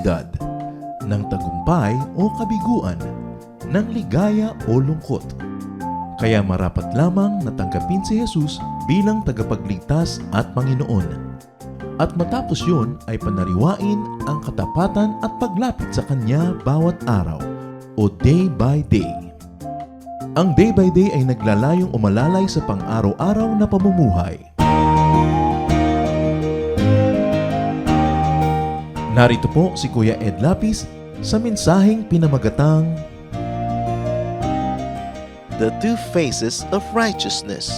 kalamidad, ng tagumpay o kabiguan, ng ligaya o lungkot. Kaya marapat lamang na tanggapin si Jesus bilang tagapagligtas at Panginoon. At matapos yun ay panariwain ang katapatan at paglapit sa Kanya bawat araw o day by day. Ang day by day ay naglalayong umalalay sa pang-araw-araw na pamumuhay. Narito po si Kuya Ed Lapis sa mensaheng pinamagatang The Two Faces of Righteousness.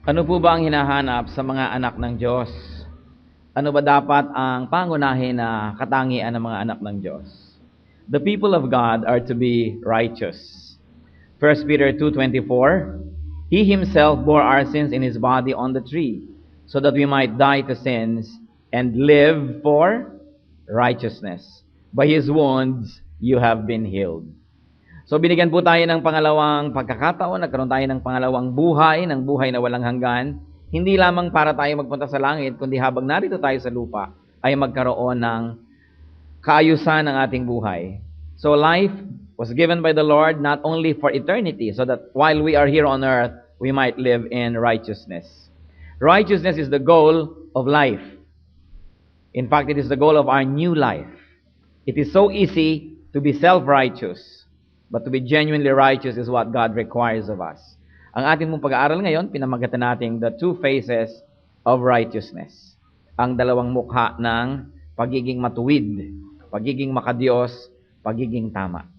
Ano po ba ang hinahanap sa mga anak ng Diyos? Ano ba dapat ang pangunahin na katangian ng mga anak ng Diyos? The people of God are to be righteous. 1 Peter 2:24, He Himself bore our sins in His body on the tree, so that we might die to sins and live for righteousness. By His wounds, you have been healed. So binigyan po tayo ng pangalawang pagkakataon, nagkaroon tayo ng pangalawang buhay, ng buhay na walang hanggan. Hindi lamang para tayo magpunta sa langit, kundi habang narito tayo sa lupa, ay magkaroon ng kaayusan ng ating buhay. So life was given by the Lord not only for eternity, so that while we are here on earth, we might live in righteousness. Righteousness is the goal of life. In fact, it is the goal of our new life. It is so easy to be self-righteous, but to be genuinely righteous is what God requires of us. Ang ating mong pag-aaral ngayon, pinamagatan natin the two faces of righteousness. Ang dalawang mukha ng pagiging matuwid, pagiging makadiyos, pagiging tama.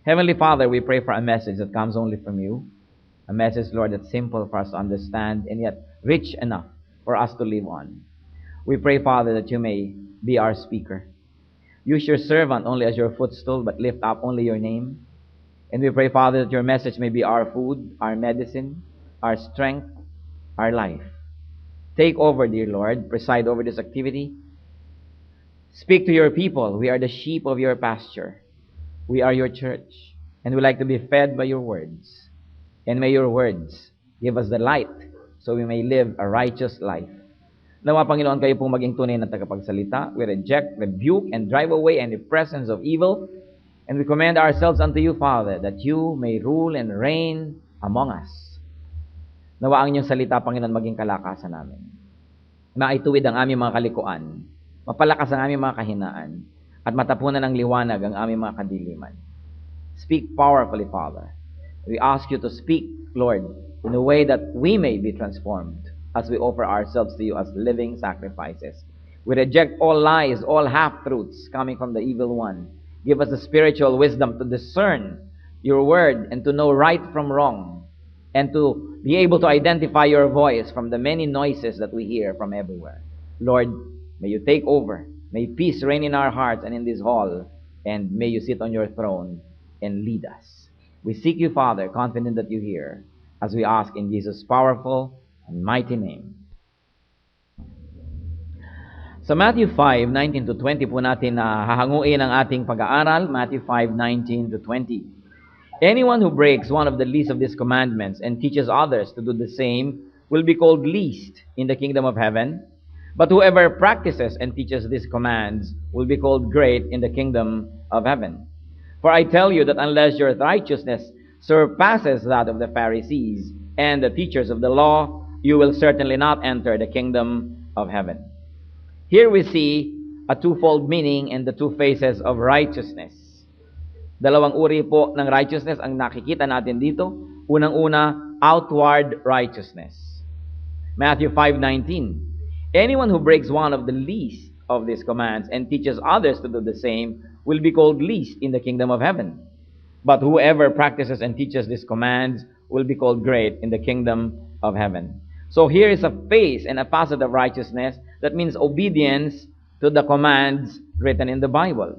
Heavenly Father, we pray for a message that comes only from you. A message, Lord, that's simple for us to understand and yet rich enough for us to live on. We pray, Father, that you may be our speaker. Use your servant only as your footstool, but lift up only your name. And we pray, Father, that your message may be our food, our medicine, our strength, our life. Take over, dear Lord. Preside over this activity. Speak to your people. We are the sheep of your pasture. We are your church. And we like to be fed by your words. And may your words give us the light so we may live a righteous life. Nawa, Panginoon, kayo pong maging tunay na tagapagsalita. We reject, rebuke, and drive away any presence of evil. And we commend ourselves unto you, Father, that you may rule and reign among us. Nawa ang inyong salita, Panginoon, maging kalakasan namin. Maituwid ang aming mga kalikuan, mapalakas ang aming mga kahinaan, at matapunan ng liwanag ang aming mga kadiliman. Speak powerfully, Father. We ask you to speak, Lord, in a way that we may be transformed as we offer ourselves to you as living sacrifices. We reject all lies, all half-truths coming from the evil one. Give us the spiritual wisdom to discern your word and to know right from wrong and to be able to identify your voice from the many noises that we hear from everywhere. Lord, may you take over. May peace reign in our hearts and in this hall, and may you sit on your throne and lead us. We seek you, Father, confident that you hear, as we ask in Jesus' powerful and mighty name. Sa Matthew 5:19-20 po natin hahanguin ang ating pag-aaral, Matthew 5:19-20. Anyone who breaks one of the least of these commandments and teaches others to do the same will be called least in the kingdom of heaven. But whoever practices and teaches these commands will be called great in the kingdom of heaven. For I tell you that unless your righteousness surpasses that of the Pharisees and the teachers of the law, you will certainly not enter the kingdom of heaven. Here we see a twofold meaning in the two faces of righteousness. Dalawang uri po ng righteousness ang nakikita natin dito. Unang-una, outward righteousness. Matthew 5:19. Anyone who breaks one of the least of these commands and teaches others to do the same will be called least in the kingdom of heaven. But whoever practices and teaches these commands will be called great in the kingdom of heaven. So here is a face and a facet of righteousness that means obedience to the commands written in the Bible.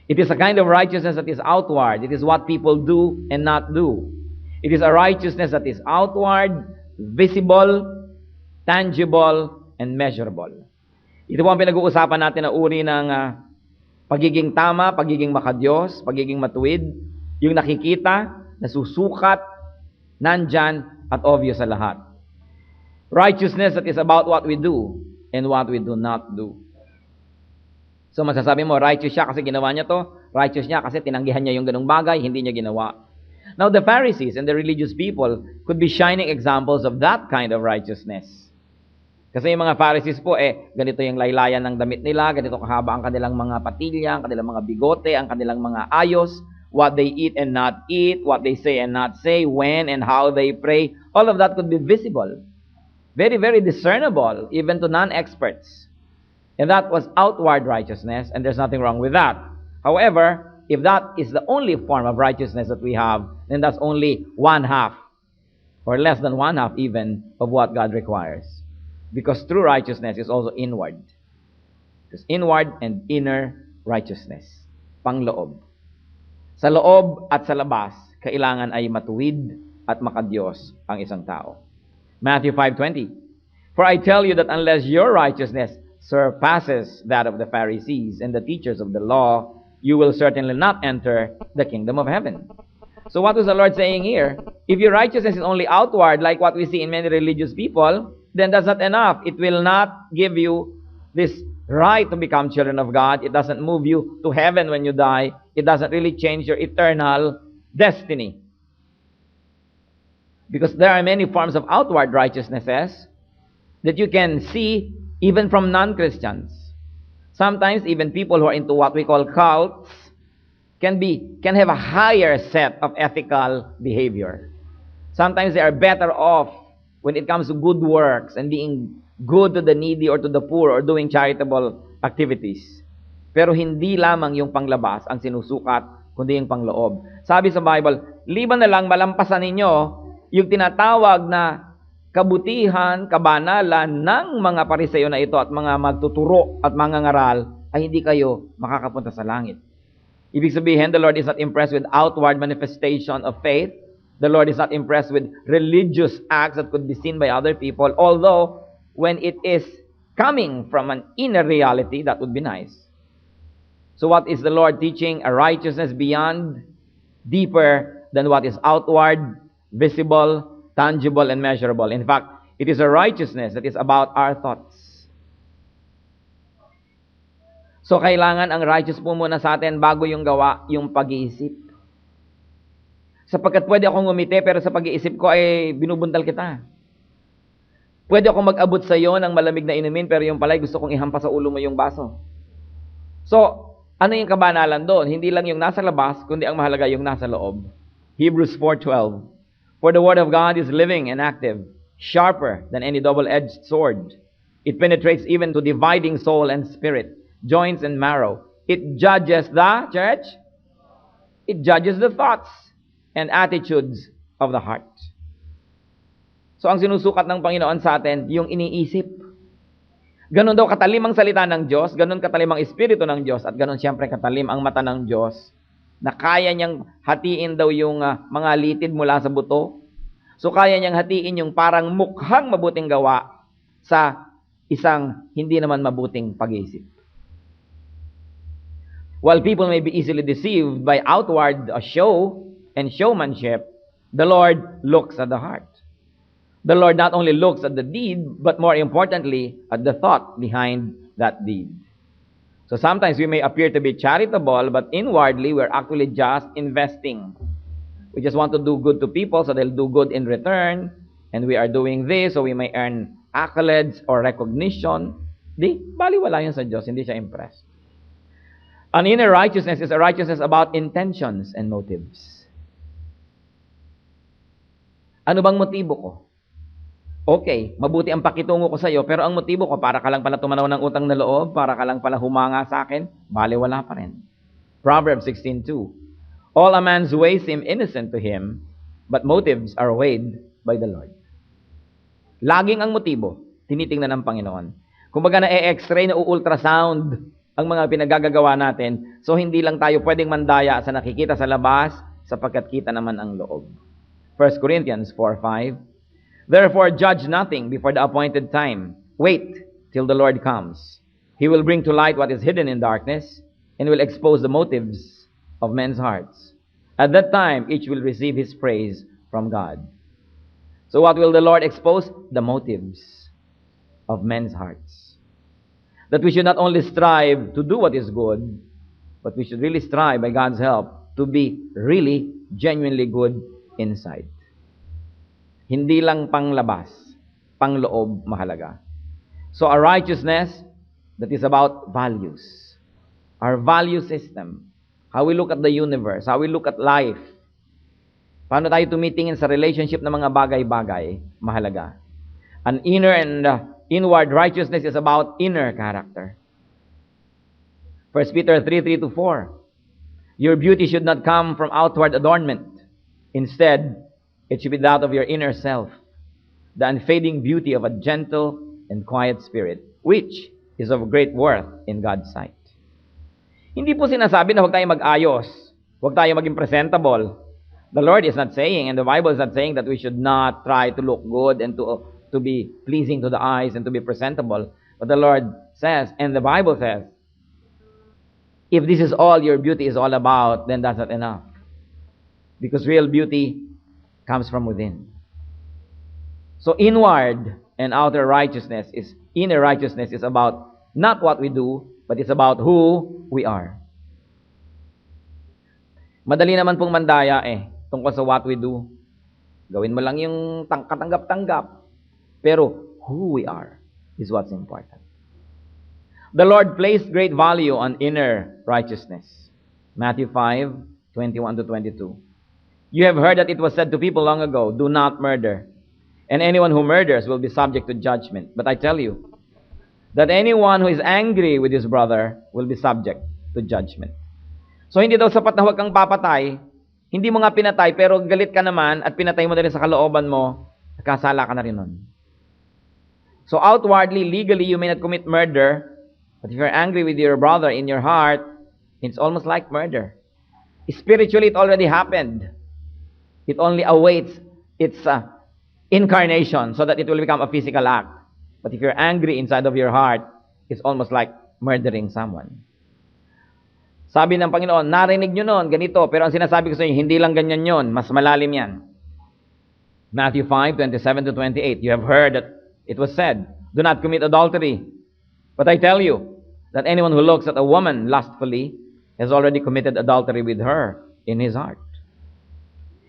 It is a kind of righteousness that is outward. It is what people do and not do. It is a righteousness that is outward, visible, tangible, and measurable. Ito po ang pinag-uusapan natin na uri ng pagiging tama, pagiging makadiyos, pagiging matuwid, yung nakikita, nasusukat, nandyan, at obvious sa lahat. Righteousness that is about what we do and what we do not do. So masasabi mo, righteous siya kasi ginawa niya to, righteous niya kasi tinanggihan niya yung ganung bagay, hindi niya ginawa. Now the Pharisees and the religious people could be shining examples of that kind of righteousness. Kasi yung mga Pharisees po, ganito yung laylayan ng damit nila, ganito kahaba ang kanilang mga patilya, ang kanilang mga bigote, ang kanilang mga ayos, what they eat and not eat, what they say and not say, when and how they pray, all of that could be visible. Very, very discernible, even to non-experts. And that was outward righteousness, and there's nothing wrong with that. However, if that is the only form of righteousness that we have, then that's only one half, or less than one half even, of what God requires. Because true righteousness is also inward. There's inward and inner righteousness. Pangloob. Sa loob at sa labas, kailangan ay matuwid at makadiyos ang isang tao. Matthew 5:20. For I tell you that unless your righteousness surpasses that of the Pharisees and the teachers of the law, you will certainly not enter the kingdom of heaven. So what was the Lord saying here? If your righteousness is only outward, like what we see in many religious people, then that's not enough. It will not give you this right to become children of God. It doesn't move you to heaven when you die. It doesn't really change your eternal destiny. Because there are many forms of outward righteousnesses that you can see even from non-Christians. Sometimes even people who are into what we call cults can have a higher set of ethical behavior. Sometimes they are better off when it comes to good works and being good to the needy or to the poor or doing charitable activities. Pero hindi lamang yung panglabas ang sinusukat, kundi yung pangloob. Sabi sa Bible, liban na lang malampasan ninyo yung tinatawag na kabutihan, kabanalan ng mga Pariseo na ito at mga magtuturo at mga ngaral, ay hindi kayo makakapunta sa langit. Ibig sabihin, the Lord is not impressed with outward manifestation of faith. The Lord is not impressed with religious acts that could be seen by other people, although when it is coming from an inner reality, that would be nice. So what is the Lord teaching? A righteousness beyond, deeper than what is outward, visible, tangible, and measurable. In fact, it is a righteousness that is about our thoughts. So, kailangan ang righteous po muna sa atin bago yung gawa, yung pag-iisip. Sapagkat pwede akong ngumiti, pero sa pag-iisip ko ay binubuntal kita. Pwede akong mag-abot sa iyo ng malamig na inumin, pero yung pala'y gusto kong ihampas sa ulo mo yung baso. So, ano yung kabanalan doon? Hindi lang yung nasa labas, kundi ang mahalaga yung nasa loob. Hebrews 4:12. For the word of God is living and active, sharper than any double-edged sword. It penetrates even to dividing soul and spirit, joints and marrow. It judges the, church? It judges the thoughts and attitudes of the heart. So ang sinusukat ng Panginoon sa atin, yung iniisip. Ganon daw katalim ang salita ng Diyos, ganon katalim ang Espiritu ng Diyos, at ganon siyempre katalim ang mata ng Diyos, na kaya niyang hatiin daw yung mga litid mula sa buto. So kaya niyang hatiin yung parang mukhang mabuting gawa sa isang hindi naman mabuting pag-iisip. While people may be easily deceived by outward show and showmanship, the Lord looks at the heart. The Lord not only looks at the deed, but more importantly, at the thought behind that deed. So sometimes we may appear to be charitable, but inwardly we're actually just investing. We just want to do good to people so they'll do good in return, and we are doing this so we may earn accolades or recognition. Baliwala yun sa Diyos, hindi siya impressed. An inner righteousness is a righteousness about intentions and motives. Ano bang motibo ko? Okay, mabuti ang pakitungo ko sa iyo, pero ang motibo ko, para ka lang pala tumanaw ng utang na loob, para ka lang pala humanga sa akin, baliwala pa rin. Proverbs 16:2. All a man's ways seem innocent to him, but motives are weighed by the Lord. Laging ang motibo, tinitingnan ng Panginoon. Kumbaga na-x-ray, na-ultrasound ang mga pinagagagawa natin, so hindi lang tayo pwedeng mandaya sa nakikita sa labas, sapagkat kita naman ang loob. 1 Corinthians 4:5. Therefore, judge nothing before the appointed time. Wait till the Lord comes. He will bring to light what is hidden in darkness and will expose the motives of men's hearts. At that time, each will receive his praise from God. So what will the Lord expose? The motives of men's hearts. That we should not only strive to do what is good, but we should really strive, by God's help, to be really, genuinely good inside. Hindi lang panglabas, pangloob mahalaga. So a righteousness that is about values. Our value system. How we look at the universe. How we look at life. Paano tayo tumitingin sa relationship ng mga bagay-bagay, mahalaga. An inner and inward righteousness is about inner character. 1 Peter 3:3-4. Your beauty should not come from outward adornment. Instead, it should be that of your inner self, the unfading beauty of a gentle and quiet spirit, which is of great worth in God's sight. Hindi po sinasabi na huwag tayo mag-ayos, huwag tayo maging presentable. The Lord is not saying, and the Bible is not saying that we should not try to look good and to be pleasing to the eyes and to be presentable. But the Lord says, and the Bible says, if this is all your beauty is all about, then that's not enough. Because real beauty comes from within. So inward and outer righteousness is, inner righteousness is about not what we do, but it's about who we are. Madali naman pong mandaya tungkol sa what we do. Gawin mo lang yung katanggap-tanggap. Pero who we are is what's important. The Lord placed great value on inner righteousness. Matthew 5:21-22. You have heard that it was said to people long ago, do not murder. And anyone who murders will be subject to judgment. But I tell you, that anyone who is angry with his brother will be subject to judgment. So hindi daw sapat na huwag kang papatay, hindi mo nga pinatay, pero galit ka naman at pinatay mo na rin sa kalooban mo, nakasala ka na rin nun. So outwardly, legally, you may not commit murder, but if you're angry with your brother in your heart, it's almost like murder. Spiritually, it already happened. It only awaits its incarnation so that it will become a physical act. But if you're angry inside of your heart, it's almost like murdering someone. Sabi ng Panginoon, narinig nyo noon, ganito, pero ang sinasabi ko sa inyo, hindi lang ganyan yon, mas malalim yan. Matthew 5:27-28, you have heard that it was said, do not commit adultery. But I tell you, that anyone who looks at a woman lustfully has already committed adultery with her in his heart.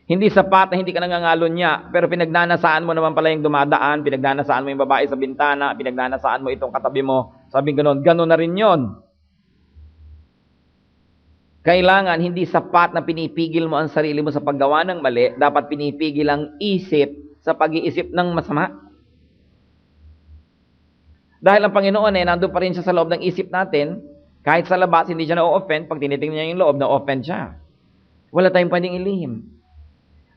Hindi sapat na hindi ka nangangalon niya, pero pinagnanasaan mo naman pala yung dumadaan, pinagnanasaan mo yung babae sa bintana, pinagnanasaan mo itong katabi mo, sabi gano'n, gano'n na rin yon. Kailangan hindi sapat na pinipigil mo ang sarili mo sa paggawa ng mali, dapat pinipigil ang isip sa pag-iisip ng masama. Dahil ang Panginoon nandun pa rin siya sa loob ng isip natin, kahit sa labas hindi siya na-offend, pag tinitingnan niya yung loob, na-offend siya. Wala tayong pwedeng ilihim.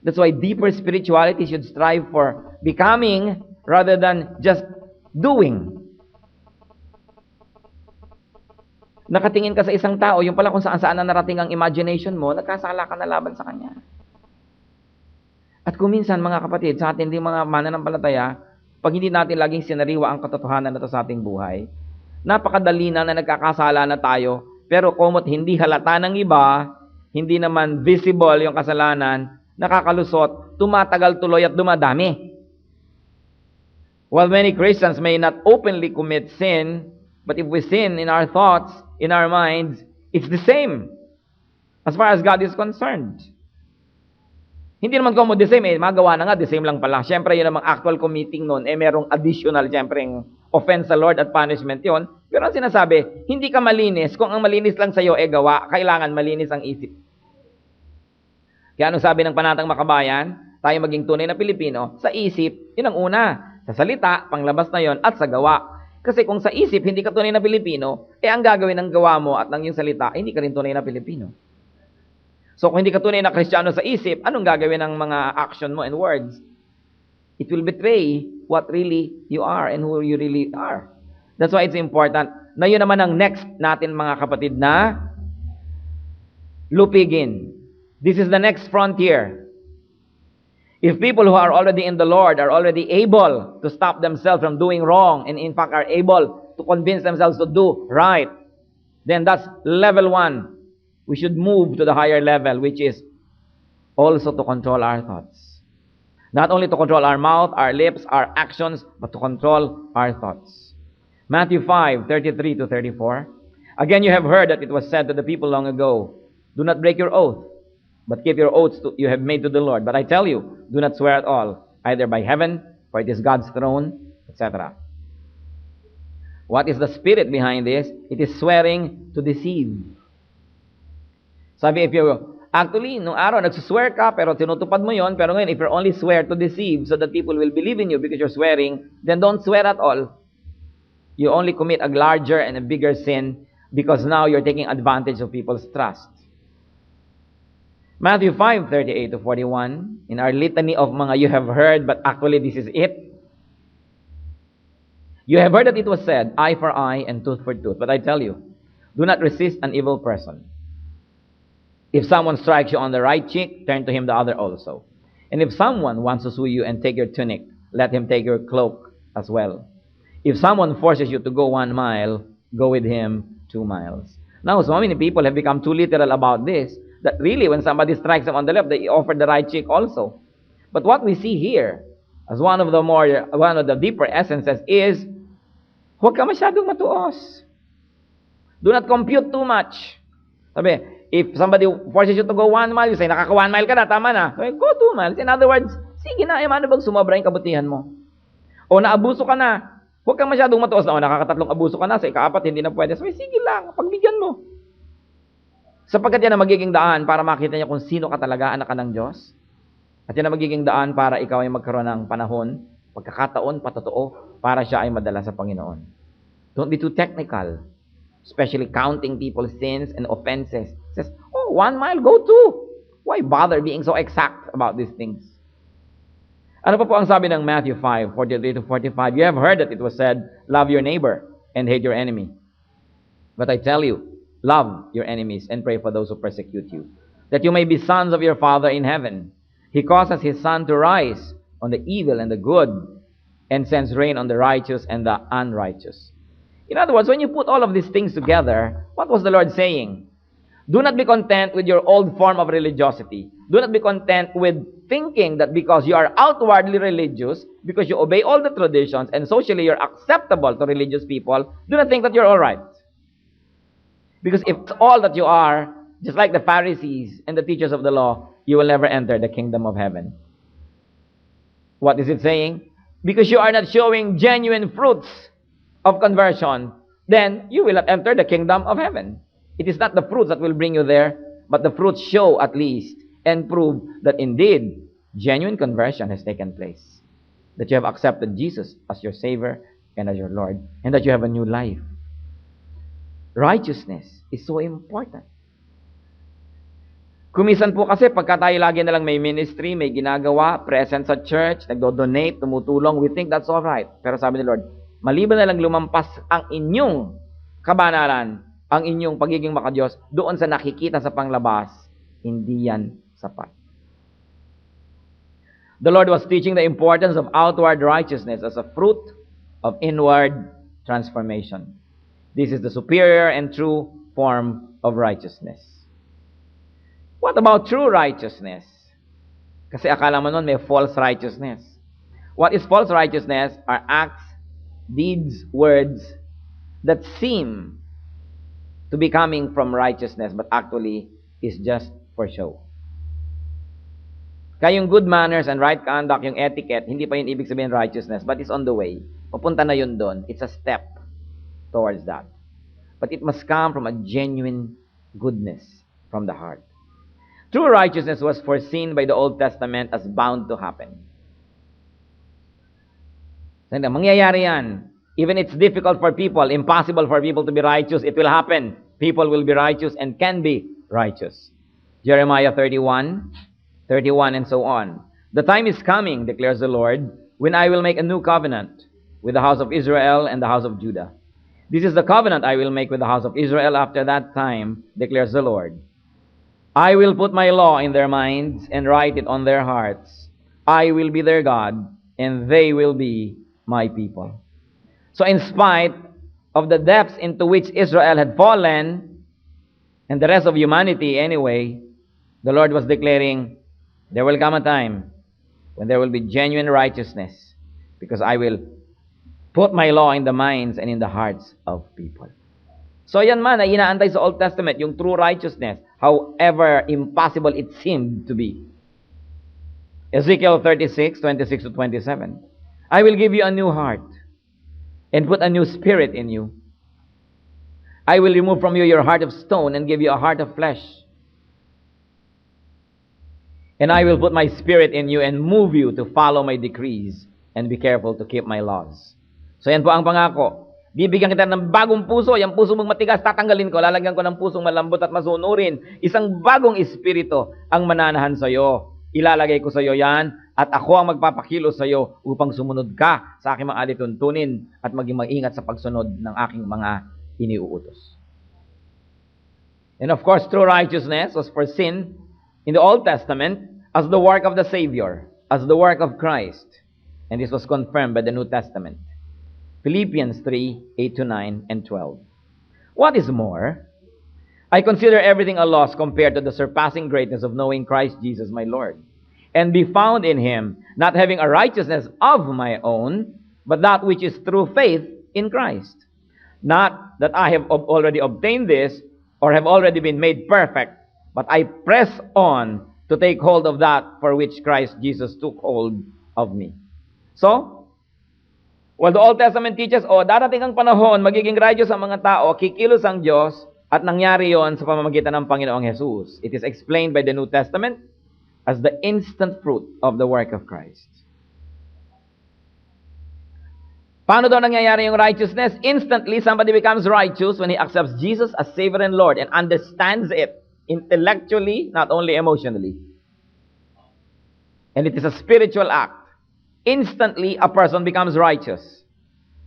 That's why deeper spirituality should strive for becoming rather than just doing. Nakatingin ka sa isang tao, yung pala kung saan-saan na narating ang imagination mo, nagkasala ka na laban sa kanya. At kung minsan, mga kapatid, sa atin din mga mananampalataya, pag hindi natin laging sinariwa ang katotohanan na ito sa ating buhay, napakadali na nagkakasala na tayo, pero kumot hindi halata ng iba, hindi naman visible yung kasalanan, nakakalusot, tumatagal tuloy at dumadami. While many Christians may not openly commit sin, but if we sin in our thoughts, in our minds, it's the same as far as God is concerned. Hindi naman kung mo the same, magawa na nga, the same lang pala. Siyempre, yun namang actual committing nun, merong additional, siyempre, offense sa Lord at punishment yon. Pero ang sinasabi, hindi ka malinis. Kung ang malinis lang sa'yo, gawa, kailangan malinis ang isip. Kaya ano sabi ng Panatang Makabayan? Tayo maging tunay na Pilipino, sa isip, yun ang una. Sa salita, panglabas na yon, at sa gawa. Kasi kung sa isip, hindi ka tunay na Pilipino, ang gagawin ng gawa mo at ng iyong salita, hindi ka rin tunay na Pilipino. So kung hindi ka tunay na Kristiyano sa isip, anong gagawin ng mga action mo and words? It will betray what really you are and who you really are. That's why it's important na yun naman ang next natin mga kapatid na lupigin. This is the next frontier. If people who are already in the Lord are already able to stop themselves from doing wrong and in fact are able to convince themselves to do right, then that's level 1. We should move to the higher level, which is also to control our thoughts. Not only to control our mouth, our lips, our actions, but to control our thoughts. Matthew 5:33 to 34. Again, you have heard that it was said to the people long ago, do not break your oath, but keep your oaths you have made to the Lord. But I tell you, do not swear at all, either by heaven, for it is God's throne, etc. What is the spirit behind this? It is swearing to deceive. Sabi, actually, nung araw, nagsuswear ka, pero tinutupad mo yon. Pero ngayon, if you only swear to deceive so that people will believe in you because you're swearing, then don't swear at all. You only commit a larger and a bigger sin because now you're taking advantage of people's trust. Matthew 5:38 to 41, in our litany of mga you have heard, but actually this is it. You have heard that it was said, eye for eye and tooth for tooth. But I tell you, do not resist an evil person. If someone strikes you on the right cheek, turn to him the other also. And if someone wants to sue you and take your tunic, let him take your cloak as well. If someone forces you to go 1 mile, go with him 2 miles. Now, so many people have become too literal about this, that really when somebody strikes them on the left, they offer the right cheek also. But what we see here, as one of the deeper essences is, huwag ka masyadong matuos. Do not compute too much. Sabi, if somebody forces you to go 1 mile, you say, nakaka 1 mile ka na, tama na. So, go 2 miles. In other words, sige na, ano bang sumobra yung kabutihan mo? O naabuso ka na, huwag kang masyadong matuos na, o nakakatatlong abuso ka na, sa ika-4 hindi na pwede. So, sige lang, pagbigyan mo. Sapagkat yan ang magiging daan para makita niya kung sino ka talaga, anak ka ng Diyos. At yan ang magiging daan para ikaw ay magkaroon ng panahon, pagkakataon, patotoo, para siya ay madala sa Panginoon. Don't be too technical. Especially counting people's sins and offenses. It says, 1 mile, go 2. Why bother being so exact about these things? Ano pa po ang sabi ng Matthew 5:43 to 45? You have heard that it was said, love your neighbor and hate your enemy. But I tell you, love your enemies and pray for those who persecute you, that you may be sons of your Father in heaven. He causes His sun to rise on the evil and the good, and sends rain on the righteous and the unrighteous. In other words, when you put all of these things together, what was the Lord saying? Do not be content with your old form of religiosity. Do not be content with thinking that because you are outwardly religious, because you obey all the traditions, and socially you're acceptable to religious people, do not think that you're all right. Because if it's all that you are, just like the Pharisees and the teachers of the law, you will never enter the kingdom of heaven. What is it saying? Because you are not showing genuine fruits of conversion, then you will not enter the kingdom of heaven. It is not the fruits that will bring you there, but the fruits show at least and prove that indeed genuine conversion has taken place. That you have accepted Jesus as your Savior and as your Lord, and that you have a new life. Righteousness is so important. Kumisan po kasi pagka tayo lagi na lang may ministry, may ginagawa, present sa church, nagdo-donate, tumutulong, we think that's all right. Pero sabi ni Lord, maliban na lang lumampas ang inyong kabanalan, ang inyong pagiging makadiyos, doon sa nakikita sa panglabas, hindi yan sapat. The Lord was teaching the importance of outward righteousness as a fruit of inward transformation. This is the superior and true form of righteousness. What about true righteousness? Kasi akala mo nun may false righteousness. What is false righteousness? Are acts, deeds, words that seem to be coming from righteousness but actually is just for show. Kaya yung good manners and right conduct, yung etiquette, hindi pa yun ibig sabihin righteousness, but it's on the way. Papunta na yun doon. It's a step towards that. But it must come from a genuine goodness from the heart. True righteousness was foreseen by the Old Testament as bound to happen. Mangyayari yan. Even it's difficult for people, impossible for people to be righteous, it will happen. People will be righteous and can be righteous. Jeremiah 31 and so on. The time is coming, declares the Lord, when I will make a new covenant with the house of Israel and the house of Judah. This is the covenant I will make with the house of Israel after that time, declares the Lord. I will put my law in their minds and write it on their hearts. I will be their God, and they will be my people. So in spite of the depths into which Israel had fallen, and the rest of humanity anyway, the Lord was declaring, there will come a time when there will be genuine righteousness, because I will put my law in the minds and in the hearts of people. So yan man ay inaantay sa Old Testament, yung true righteousness, however impossible it seemed to be. Ezekiel 36:26-27. I will give you a new heart and put a new spirit in you. I will remove from you your heart of stone and give you a heart of flesh. And I will put my spirit in you and move you to follow my decrees and be careful to keep my laws. So yan po ang pangako. Bibigyan kita ng bagong puso. Yung puso mong matigas, tatanggalin ko. Lalagyan ko ng pusong malambot at masunurin. Isang bagong espiritu ang mananahan sa iyo. Ilalagay ko sa iyo yan, at ako ang magpapakilos sa iyo upang sumunod ka sa aking mga alituntunin at maging maingat sa pagsunod ng aking mga iniuutos. And of course, true righteousness was foreseen in the Old Testament as the work of the Savior, as the work of Christ. And this was confirmed by the New Testament. Philippians 3:8-9 and 12. What is more, I consider everything a loss compared to the surpassing greatness of knowing Christ Jesus my Lord, and be found in him, not having a righteousness of my own, but that which is through faith in Christ. Not that I have already obtained this, or have already been made perfect, but I press on to take hold of that for which Christ Jesus took hold of me. So, while the Old Testament teaches, darating ang panahon, magiging righteous ang mga tao, kikilos ang Diyos, at nangyari yon sa pamamagitan ng Panginoong Jesus. It is explained by the New Testament as the instant fruit of the work of Christ. Paano daw nangyayari yung righteousness? Instantly, somebody becomes righteous when he accepts Jesus as Savior and Lord and understands it intellectually, not only emotionally. And it is a spiritual act. Instantly, a person becomes righteous.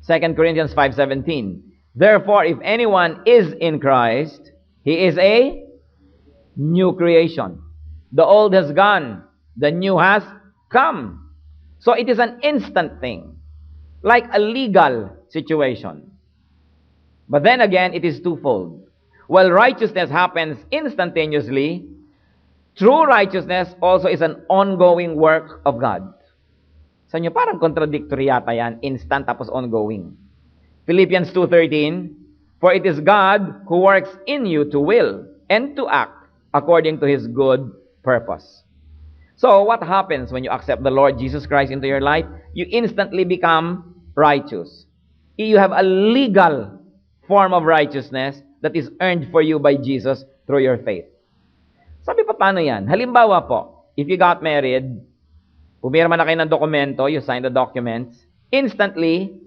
2 Corinthians 5:17. Therefore, if anyone is in Christ, he is a new creation. The old has gone, the new has come. So it is an instant thing, like a legal situation. But then again, it is twofold. While righteousness happens instantaneously, true righteousness also is an ongoing work of God. Sa inyo, parang contradictory yata yan, instant tapos ongoing. Philippians 2:13, for it is God who works in you to will and to act according to His good purpose. So, what happens when you accept the Lord Jesus Christ into your life? You instantly become righteous. You have a legal form of righteousness that is earned for you by Jesus through your faith. Sabi pa, paano yan? Halimbawa po, if you got married, pumirma na kayo ng dokumento, you sign the documents, instantly,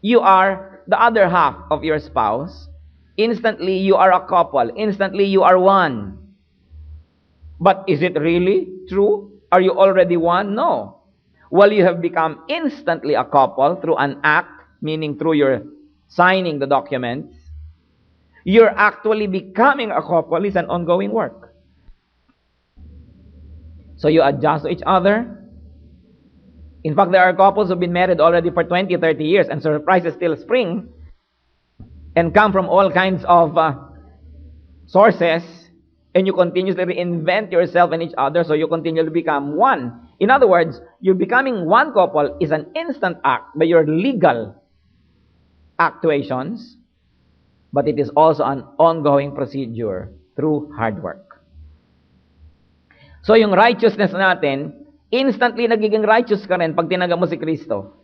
you are the other half of your spouse. Instantly, you are a couple. Instantly, you are one. But is it really true? Are you already one? No. Well, you have become instantly a couple through an act, meaning through your signing the documents. You're actually becoming a couple is an ongoing work. So you adjust to each other. In fact, there are couples who've been married already for 20, 30 years, and surprises still spring and come from all kinds of sources, and you continuously reinvent yourself and each other, so you continually become one. In other words, you're becoming one couple is an instant act by your legal actuations, but it is also an ongoing procedure through hard work. So yung righteousness natin, instantly nagiging righteous ka rin pag tinanggap mo si Kristo.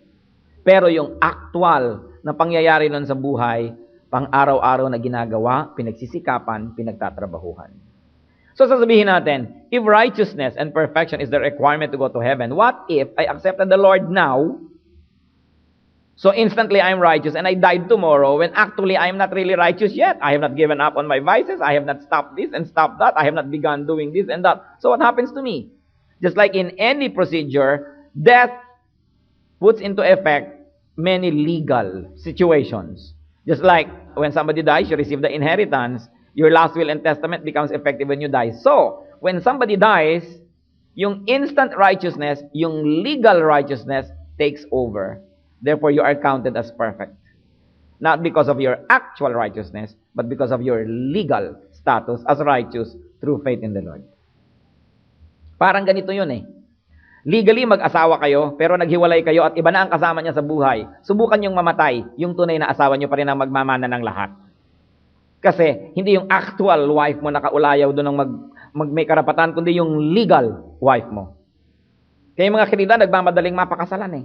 Pero yung actual na pangyayari nun sa buhay, pang-araw-araw na ginagawa, pinagsisikapan, pinagtatrabahuhan. So sasabihin natin, if righteousness and perfection is the requirement to go to heaven, what if I accepted the Lord now, so instantly I'm righteous, and I died tomorrow when actually I am not really righteous yet? I have not given up on my vices, I have not stopped this and stopped that, I have not begun doing this and that. So what happens to me? Just like in any procedure, death puts into effect many legal situations. Just like when somebody dies, you receive the inheritance, your last will and testament becomes effective when you die. So, when somebody dies, yung instant righteousness, yung legal righteousness takes over. Therefore, you are counted as perfect. Not because of your actual righteousness, but because of your legal status as righteous through faith in the Lord. Parang ganito yun eh. Legally, mag-asawa kayo, pero naghiwalay kayo at iba na ang kasama niya sa buhay. Subukan yung mamatay, yung tunay na asawa niyo pa rin ang magmamana ng lahat. Kasi hindi yung actual wife mo nakaulayaw doon ng may karapatan, kundi yung legal wife mo. Kaya yung mga kinida, nagmamadaling mapakasalan eh.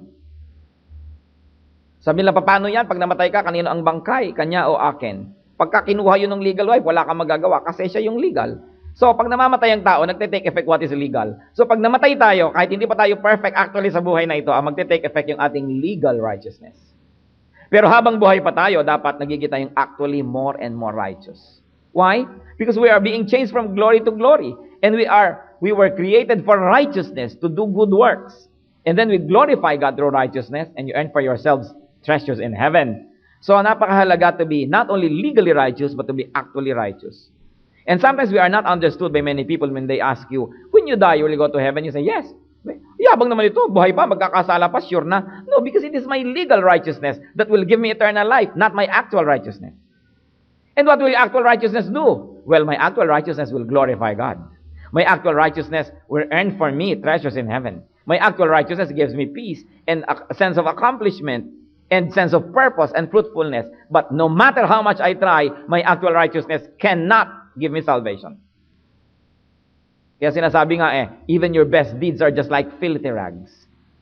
Sabi nila, paano yan? Pag namatay ka, kanino ang bangkay? Kanya o akin? Pagka kinuha yun ng legal wife, wala kang magagawa kasi siya yung legal. So, pag namamatay ang tao, nagte-take effect what is legal. So, pag namatay tayo, kahit hindi pa tayo perfect actually sa buhay na ito, ang magte-take effect yung ating legal righteousness. Pero habang buhay pa tayo, dapat nagiging tayong actually more and more righteous. Why? Because we are being changed from glory to glory. And we were created for righteousness, to do good works. And then we glorify God through righteousness, and you earn for yourselves treasures in heaven. So, napakahalaga to be not only legally righteous, but to be actually righteous. And sometimes we are not understood by many people when they ask you, when you die, you will go to heaven? You say, yes. Yabang naman ito, buhay pa, magkakasala pa, sure na. No, because it is my legal righteousness that will give me eternal life, not my actual righteousness. And what will actual righteousness do? Well, my actual righteousness will glorify God. My actual righteousness will earn for me treasures in heaven. My actual righteousness gives me peace and a sense of accomplishment and sense of purpose and fruitfulness. But no matter how much I try, my actual righteousness cannot give me salvation. Kaya sinasabi nga even your best deeds are just like filthy rags.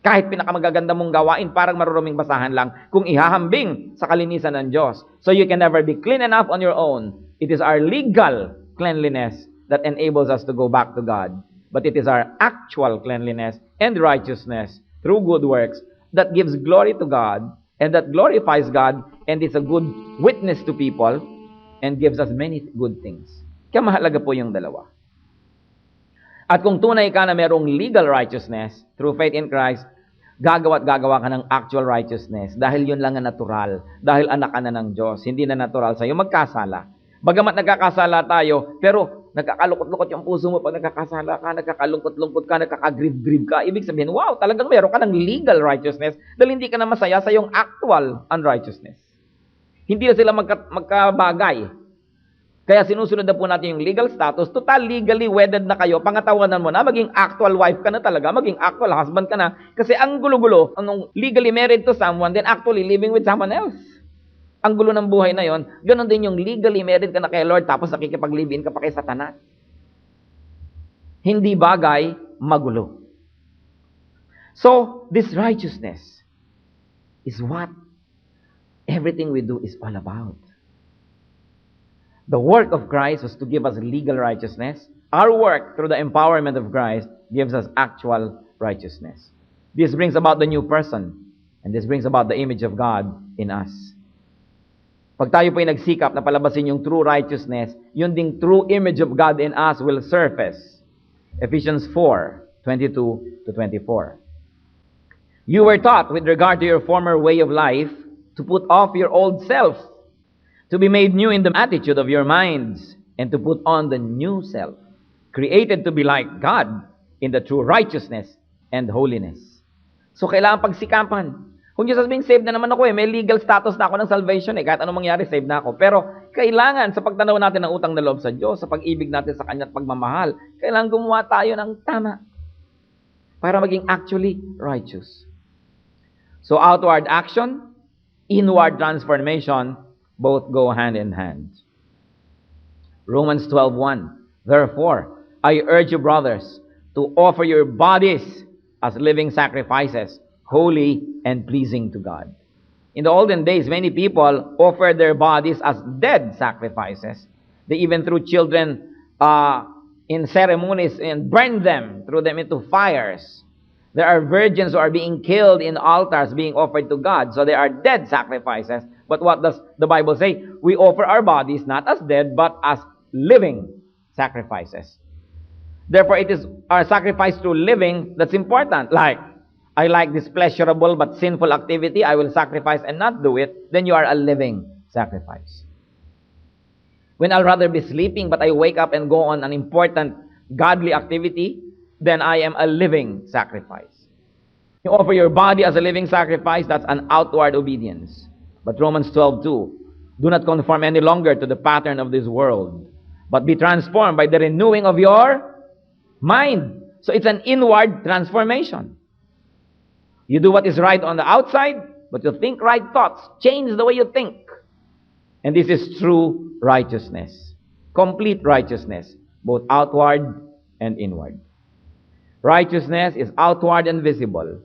Kahit pinakamagaganda mong gawain, parang maruruming basahan lang kung ihahambing sa kalinisan ng Diyos. So you can never be clean enough on your own. It is our legal cleanliness that enables us to go back to God. But it is our actual cleanliness and righteousness through good works that gives glory to God and that glorifies God, and it's a good witness to people and gives us many good things. Kaya mahalaga po yung dalawa. At kung tunay ka na merong legal righteousness through faith in Christ, gagawa ka ng actual righteousness dahil yun lang ang natural. Dahil anak ka na ng Diyos, hindi na natural sa'yo magkasala. Bagamat nagkakasala tayo, pero nagkakalungkot-lungkot yung puso mo pag nagkakasala ka, nagkakalungkot-lungkot ka, nagkakagrib-grib ka. Ibig sabihin, wow, talagang meron ka ng legal righteousness dahil hindi ka na masaya sa yung actual unrighteousness. Hindi na sila magkabagay. Kaya sinusunod na po natin yung legal status. Total legally wedded na kayo. Pangatawanan mo na. Maging actual wife ka na talaga. Maging actual husband ka na. Kasi ang gulo-gulo, anong legally married to someone, then actually living with someone else. Ang gulo ng buhay na yon. Ganon din yung legally married ka na kay Lord, tapos nakikipag-live-in ka pa kay Satanas. Hindi bagay, magulo. So, this righteousness is what everything we do is all about. The work of Christ was to give us legal righteousness. Our work through the empowerment of Christ gives us actual righteousness. This brings about the new person. And this brings about the image of God in us. Pag tayo po ay nagsikap na palabasin yung true righteousness, yun ding true image of God in us will surface. Ephesians 4:22-24. You were taught with regard to your former way of life to put off your old self, to be made new in the attitude of your minds, and to put on the new self, created to be like God in the true righteousness and holiness. So, kailangan pagsikapan. Kung Diyos sabing, saved na naman ako may legal status na ako ng salvation kahit anong mangyari, saved na ako. Pero, kailangan sa pagtanaw natin ng utang na loob sa Diyos, sa pag-ibig natin sa Kanya at pagmamahal, kailangan gumawa tayo ng tama para maging actually righteous. So, outward action, inward transformation, both go hand in hand. Romans 12:1. Therefore, I urge you, brothers, to offer your bodies as living sacrifices, holy and pleasing to God. In the olden days, many people offered their bodies as dead sacrifices. They even threw children in ceremonies and burned them, threw them into fires. There are virgins who are being killed in altars being offered to God. So they are dead sacrifices. But what does the Bible say? We offer our bodies not as dead, but as living sacrifices. Therefore, it is our sacrifice through living that's important. Like, I like this pleasurable but sinful activity, I will sacrifice and not do it. Then you are a living sacrifice. When I'll rather be sleeping, but I wake up and go on an important godly activity, then I am a living sacrifice. You offer your body as a living sacrifice, that's an outward obedience. But Romans 12:2, do not conform any longer to the pattern of this world, but be transformed by the renewing of your mind, So it's an inward transformation. You do what is right on the outside, but you think right thoughts. Change the way you think. And this is true righteousness. Complete righteousness, both outward and inward. Righteousness is outward and visible.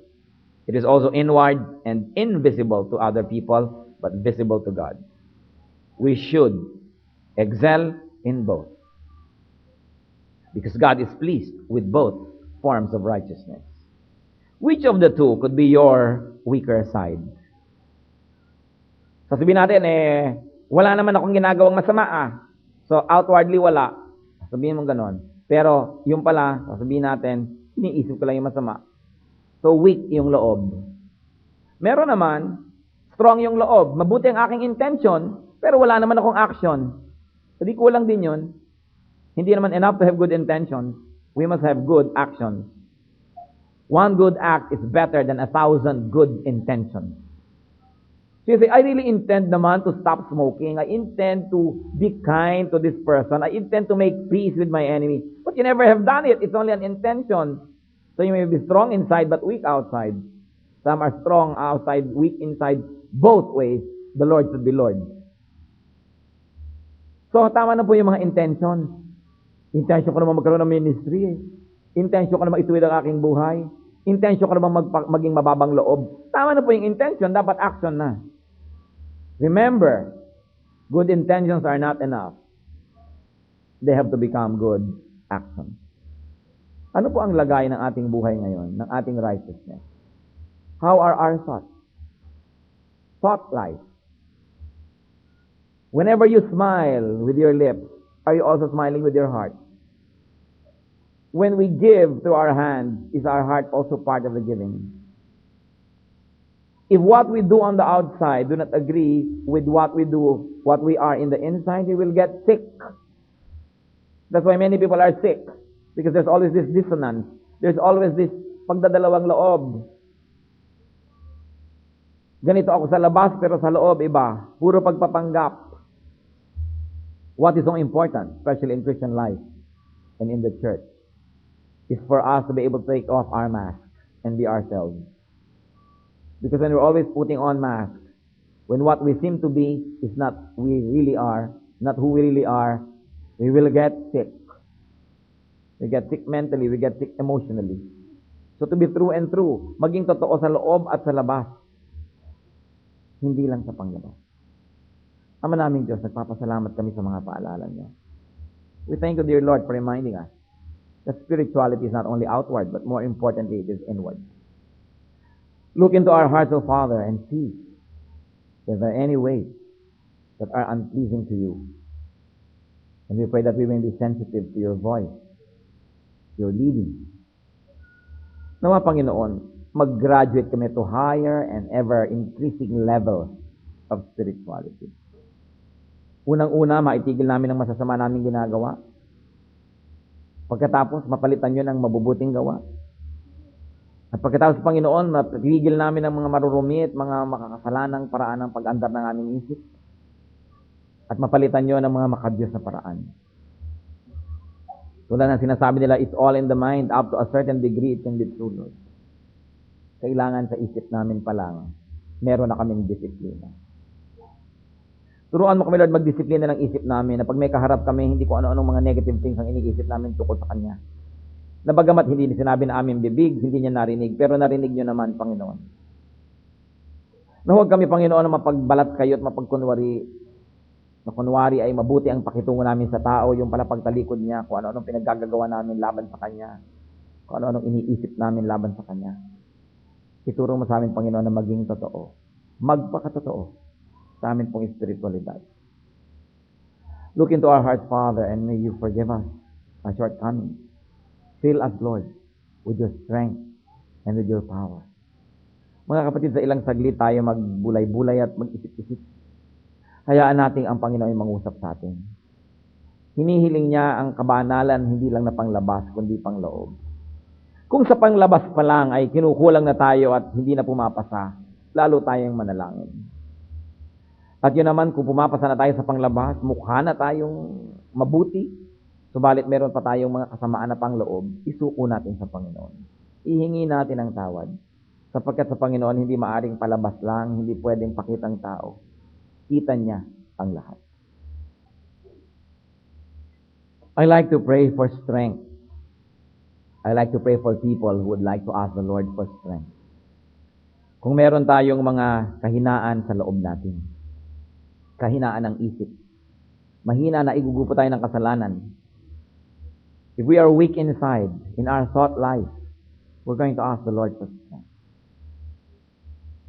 It is also inward and invisible to other people, but visible to God. We should excel in both. Because God is pleased with both forms of righteousness. Which of the two could be your weaker side? Sasabihin natin, wala naman akong ginagawang masama So, outwardly wala. Sabihin mo ganon. Pero, yung pala, sasabihin natin, iniisip ko lang yung masama. So, weak yung loob. Meron naman, strong yung loob. Mabuti ang aking intention, pero wala naman akong action. So, di kulang din yun. Hindi naman enough to have good intentions. We must have good actions. One good act is better than 1,000 good intentions. So you say, I really intend naman to stop smoking. I intend to be kind to this person. I intend to make peace with my enemy. But you never have done it. It's only an intention. So you may be strong inside but weak outside. Some are strong outside, weak inside. Both ways, the Lord should be Lord. So tama na po yung mga intentions. Intention ko naman magkaroon ng ministry. Intention ko naman ituwid ang aking buhay. Intention ko naman maging mababang loob. Tama na po yung intention, dapat action na. Remember, good intentions are not enough. They have to become good actions. Ano po ang lagay ng ating buhay ngayon, ng ating righteousness? How are our thoughts? Thought life. Whenever you smile with your lips, are you also smiling with your heart? When we give through our hands, is our heart also part of the giving? If what we do on the outside do not agree with what we do, what we are in the inside, we will get sick. That's why many people are sick. Because there's always this dissonance. There's always this pagdadalawang loob. Ganito ako sa labas, pero sa loob iba. Puro pagpapanggap. What is so important, especially in Christian life and in the church, is for us to be able to take off our masks and be ourselves. Because when we're always putting on masks, when what we seem to be is not we really are, not who we really are, we will get sick. We get sick mentally, we get sick emotionally. So to be true and true, maging totoo sa loob at sa labas. Hindi lang sa panglabas. Ama naming Diyos, nagpapasalamat kami sa mga paalala niyo. We thank you, dear Lord, for reminding us that spirituality is not only outward, but more importantly, it is inward. Look into our hearts, O Father, and see if there are any ways that are unpleasing to you. And we pray that we may be sensitive to your voice, your leading. Nawa, Panginoon, mag-graduate kami to higher and ever-increasing level of spirituality. Unang-una, maitigil namin ang masasama naming ginagawa. Pagkatapos, mapalitan nyo ng mabubuting gawa. At pagkatapos, Panginoon, mapigil namin ang mga marurumi at mga makakasalanang paraan ng pag-andar ng aming isip. At mapalitan nyo ng mga makadiyos na paraan. Tulad ng sinasabi nila, it's all in the mind. Up to a certain degree, it can be true, Lord. Kailangan sa isip namin pa lang, meron na kaming disiplina. Turuan mo kami, Lord, magdisiplina ng isip namin na pag may kaharap kami, hindi ko ano-anong mga negative things ang iniisip namin tukol sa Kanya. Na bagamat hindi sinabi na aming bibig, hindi niya narinig, pero narinig niyo naman, Panginoon. Na huwag kami, Panginoon, na mapagbalat kayo at mapagkunwari, na kunwari ay mabuti ang pakitungo namin sa tao, yung pala pagtalikod niya, kung ano-anong pinaggagawa namin laban sa Kanya, kung ano-anong iniisip namin laban sa Kanya. Ituro mo sa amin, Panginoon, na maging totoo. Magpakatotoo sa amin pong espiritualidad. Look into our hearts, Father, and may you forgive us our shortcomings. Fill us, Lord, with your strength and with your power. Mga kapatid, sa ilang saglit tayo magbulay-bulay at mag-isip-isip. Hayaan natin ang Panginoon ay mangusap sa atin. Hinihiling niya ang kabanalan, hindi lang na panglabas, kundi pangloob. Kung sa panglabas pa lang ay kinukulang na tayo at hindi na pumapasa, lalo tayong manalangin. At yun naman, kung pumapasa na tayo sa panglabas, mukha na tayong mabuti, Subalit meron pa tayong mga kasamaan na pangloob, isuko natin sa Panginoon. Ihingi natin ang tawad. Sapagkat sa Panginoon, hindi maaring palabas lang, hindi pwedeng pakitang tao. Kita niya ang lahat. I like to pray for strength. I like to pray for people who would like to ask the Lord for strength. Kung meron tayong mga kahinaan sa loob natin, kahinaan ng isip, mahina na igugupo tayo ng kasalanan. If we are weak inside, in our thought life, we're going to ask the Lord for strength.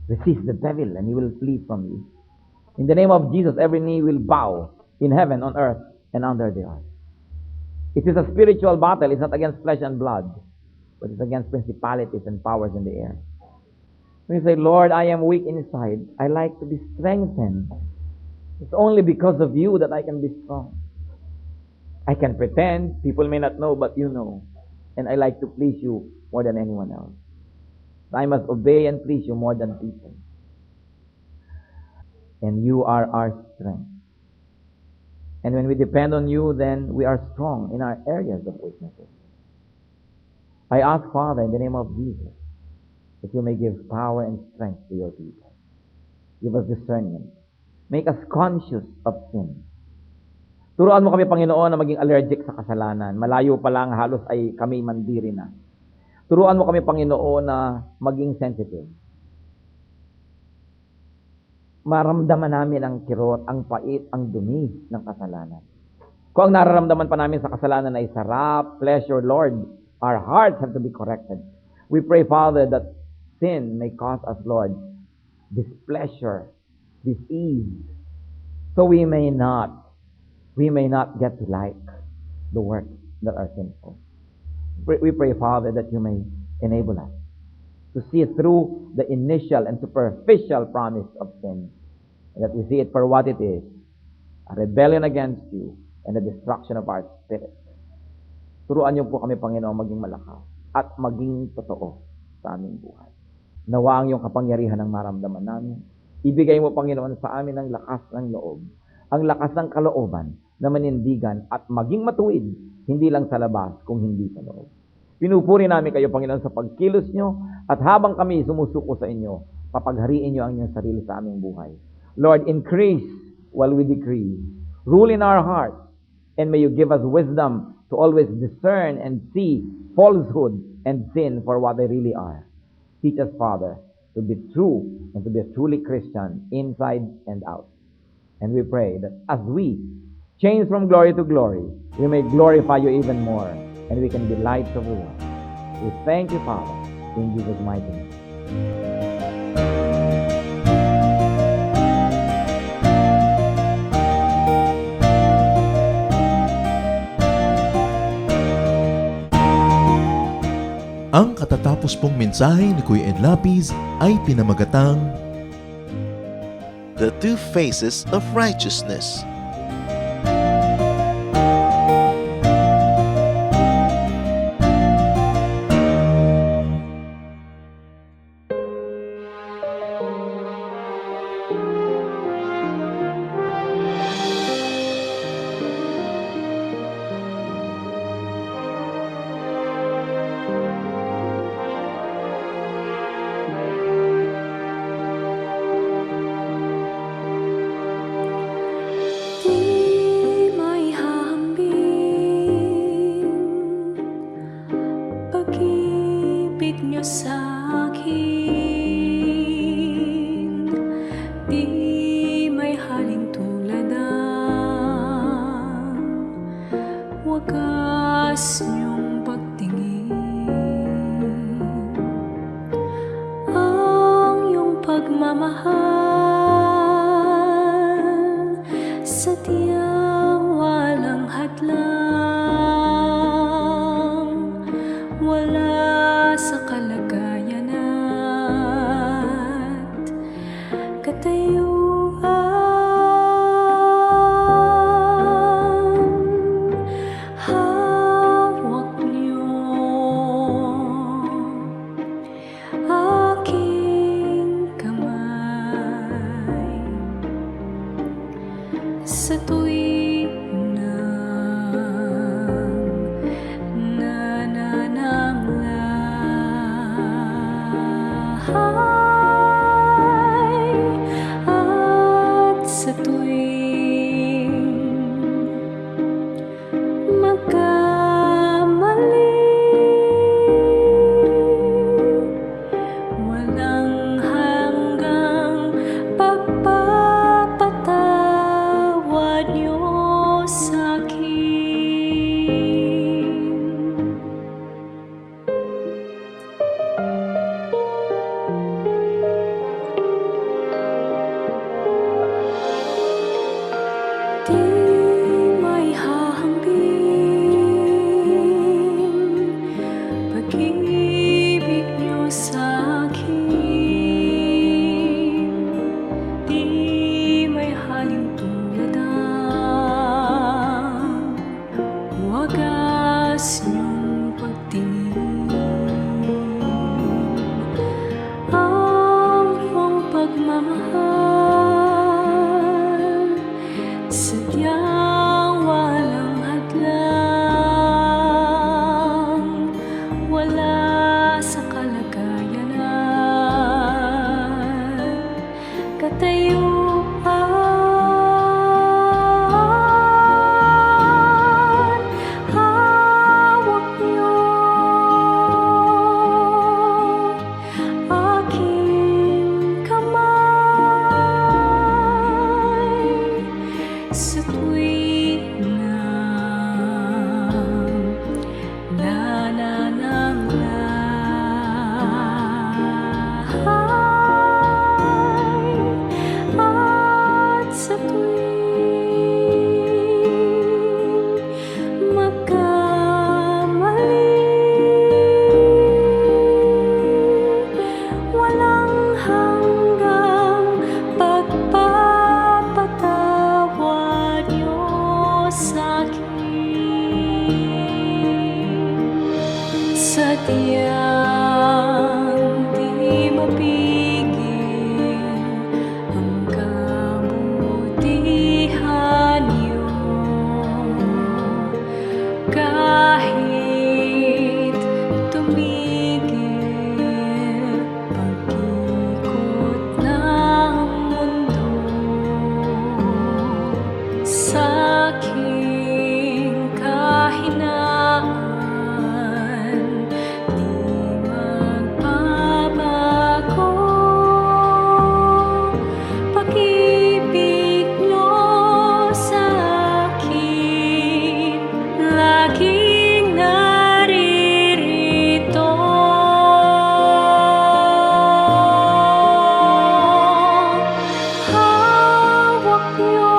Resist the devil and he will flee from you. In the name of Jesus, every knee will bow in heaven, on earth, and under the earth. It is a spiritual battle. It's not against flesh and blood, but it's against principalities and powers in the air. When you say, Lord, I am weak inside, I like to be strengthened. It's only because of you that I can be strong. I can pretend, people may not know, but you know. And I like to please you more than anyone else. I must obey and please you more than people. And you are our strength. And when we depend on you, then we are strong in our areas of weaknesses. I ask, Father, in the name of Jesus, that you may give power and strength to your people. Give us discernment. Make us conscious of sin. Turuan mo kami, Panginoon, na maging allergic sa kasalanan. Malayo pa lang, halos ay kami mandiri na. Turuan mo kami, Panginoon, na maging sensitive. Maramdaman namin ang kirot, ang pait, ang dumi ng kasalanan. Kung ang nararamdaman pa namin sa kasalanan ay sarap, pleasure, Lord, our hearts have to be corrected. We pray, Father, that sin may cause us, Lord, displeasure, disease, so we may not get to like the works that are sinful. We pray, Father, that you may enable us to see through the initial and superficial promise of sin, and that we see it for what it is, a rebellion against you and the destruction of our spirit. Turuan niyo po kami, Panginoon, maging malakas at maging totoo sa aming buhay. Nawa ang iyong kapangyarihan ng maramdaman namin. Ibigay mo, Panginoon, sa amin ang lakas ng loob, ang lakas ng kalooban na manindigan at maging matuwid, hindi lang sa labas, kung hindi sa loob. Pinupuri namin kayo, Panginoon, sa pagkilos nyo, at habang kami sumusuko sa inyo, papaghariin nyo ang inyong sarili sa aming buhay. Lord, increase while we decrease. Rule in our hearts, and may you give us wisdom to always discern and see falsehood and sin for what they really are. Teach us, Father, to be true and to be a truly Christian inside and out. And we pray that as we change from glory to glory, we may glorify you even more, and we can be lights of the world. We thank you, Father, in Jesus' mighty name. Ang katatapos pong mensahe ni Kuya Ed Lapid ay pinamagatang The Two Faces of Righteousness. Di may hahambing pag-ibig niyo sa akin. Di may haling tulad ang wagas niyong pagtingin. Ang iyong pagmamahal sadyang walang hadlang, wala sa kalagayan at katayuan. Hawak niyo aking kamay sa tuwing sadyang walang hadlang, wala sa kalagayanan, katayuan, hawak niyo aking kamay sa tuwing nanananglahay at sa tuwing magkamali. Walang hanggang pagpapatawad niyo sa'kin. Sadyang di mapigil ang kabutihan niyo, kahit tumigil pag-ikot ng mundo. Sa'king kahinaan di magbabago, pag-ibig niyo sa'kin laging naririto. Hawak niyo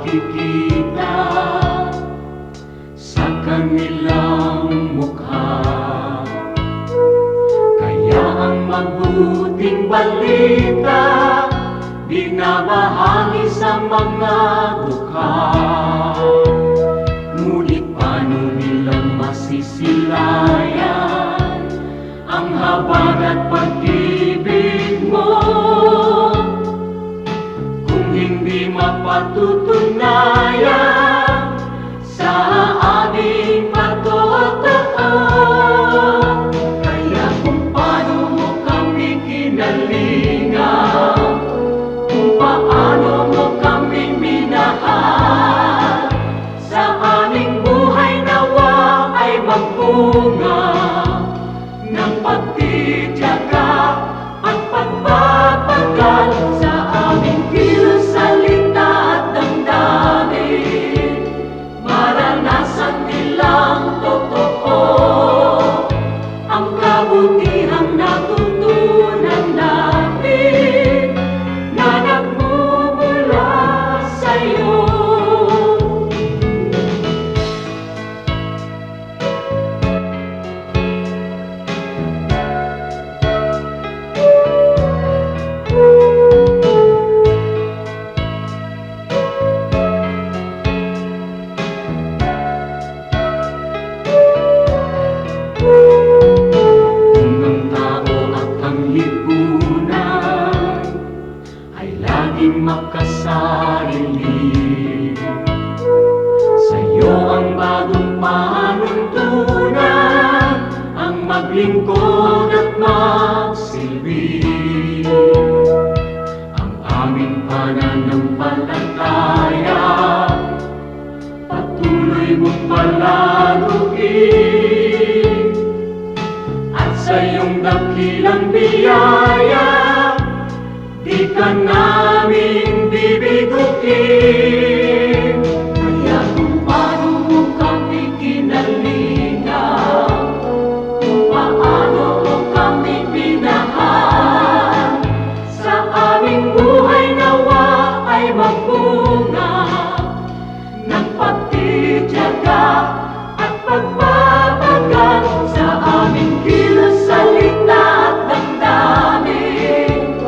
makikita sa kanilang mukha. Kaya ang mabuting balita binabahagi sa mga dukha. Ngunit paano nilang masisilayan ang habag at pag-ibig mo kung hindi mapatutunayan sa aming matotoo? Kaya kung paano mo kami kinalingan, kung paano mo kami minahal, sa aming buhay nawa ay magbunga ng pagtitiyaga at pagpapagal sa aming kilos, salita at damdamin. Maranasan nilang totoo ang kabutihang natutunan namin na nagmumula sa'yo. Kung ang tao at ang lipunan ay laging makasarili, sa'yo ang bagong panuntunan, ang maglingkod at magsilbi. Ang aming pananampalataya patuloy mong palaguin, at sa iyong dakilang biyaya di ka namin bibiguin. Kaya kung paano mo kami kinalingan, kung paano mo kami minahal, sa aming buhay nawa ay magbunga ng pagtitiyaga at pagpapagal sa aming kilos, salita at damdamin.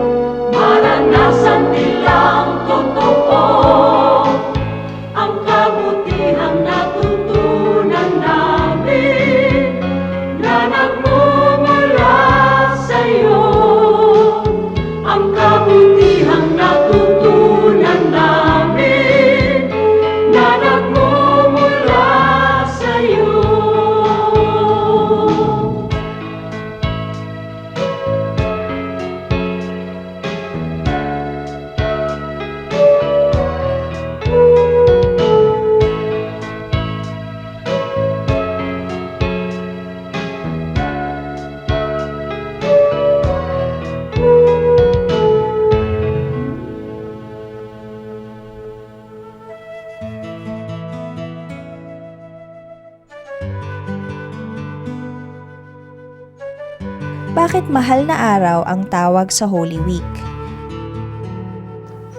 Maranasan nilang totoo ang kabutihang natutunan namin na nagmumula sa'yo. Ang kabutihang natutunan namin na nagmumula sa'yo. Bakit mahal na araw ang tawag sa Holy Week?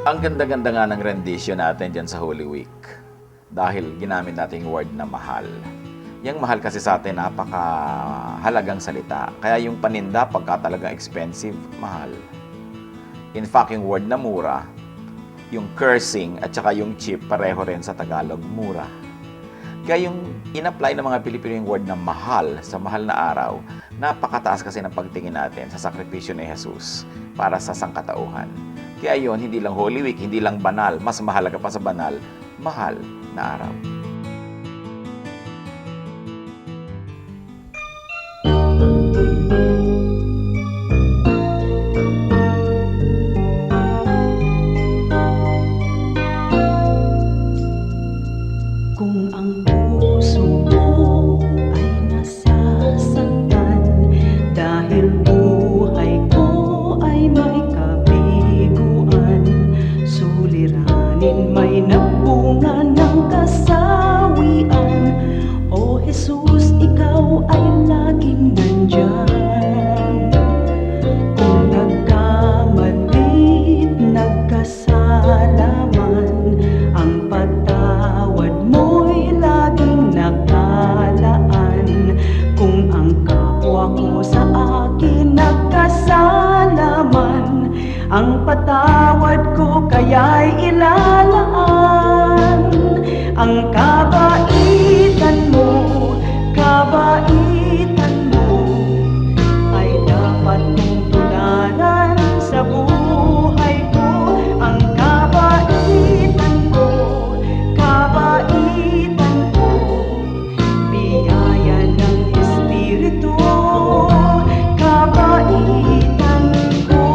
Ang ganda-ganda nga ng rendition natin dyan sa Holy Week. Dahil ginamit natin yung word na mahal. Yung mahal kasi sa atin, napakahalagang salita. Kaya yung paninda, pagka talagang expensive, mahal. In fact, yung word na mura, yung cursing at saka yung cheap, pareho rin sa Tagalog, mura. Kaya yung in-apply ng mga Pilipino yung word na mahal sa mahal na araw, napakataas kasi ng pagtingin natin sa sakripisyo ni Jesus para sa sangkatauhan. Kaya yun, hindi lang Holy Week, hindi lang banal, mas mahalaga pa sa banal, mahal na araw. Kung ang puso mo ay nasasaktan dahil buhay ko ay may kabiguan, suliranin may nagbunga ng kasawian. O Jesus, ikaw ay laging nandyan. Kung nagkamalit, nagkasala man, ang ang kabaitan mo ay dapat kong tularan sa buhay ko. Ang kabaitan ko, biyaya ng Espiritu, kabaitan ko.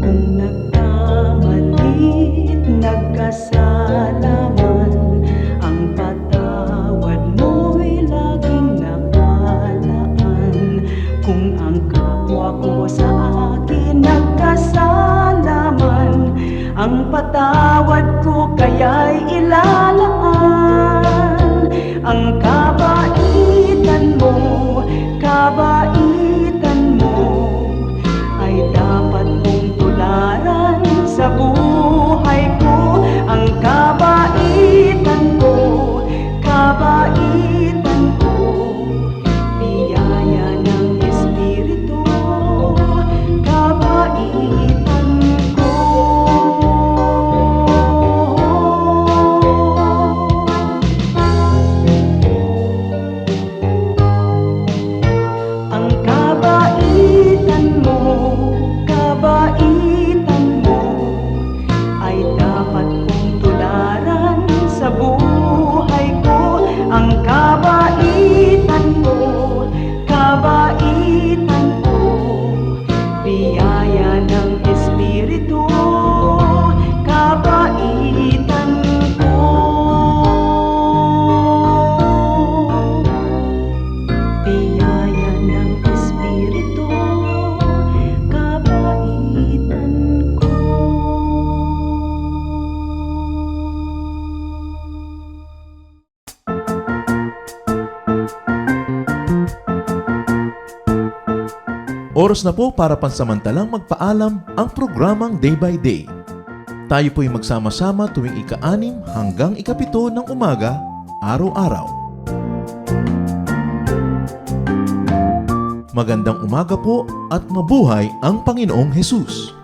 Kung nagkamali't nagkasala man, ang patawad mo'y laging nakalaan. Kung ang kapwa ko sa akin nagkasala man, ang patawad ko kaya'y ilalaan. Ang kabaitan mo ay dapat kong tularan sa buhay ko. Ang kabaitan ko, biyaya ng Espiritu, kabaitan ko. Ang kabaitan mo ay dapat kong tularan sa buhay ko. Ang kabaitan ko, biyaya ng Espiritu, kabaitan ko. Biyaya ng Espiritu, kabaitan ko. Oras na po para pansamantalang magpaalam ang programang Day by Day. Tayo po'y magsama-sama tuwing ika-6 hanggang ika-7 ng umaga, araw-araw. Magandang umaga po at mabuhay ang Panginoong Hesus!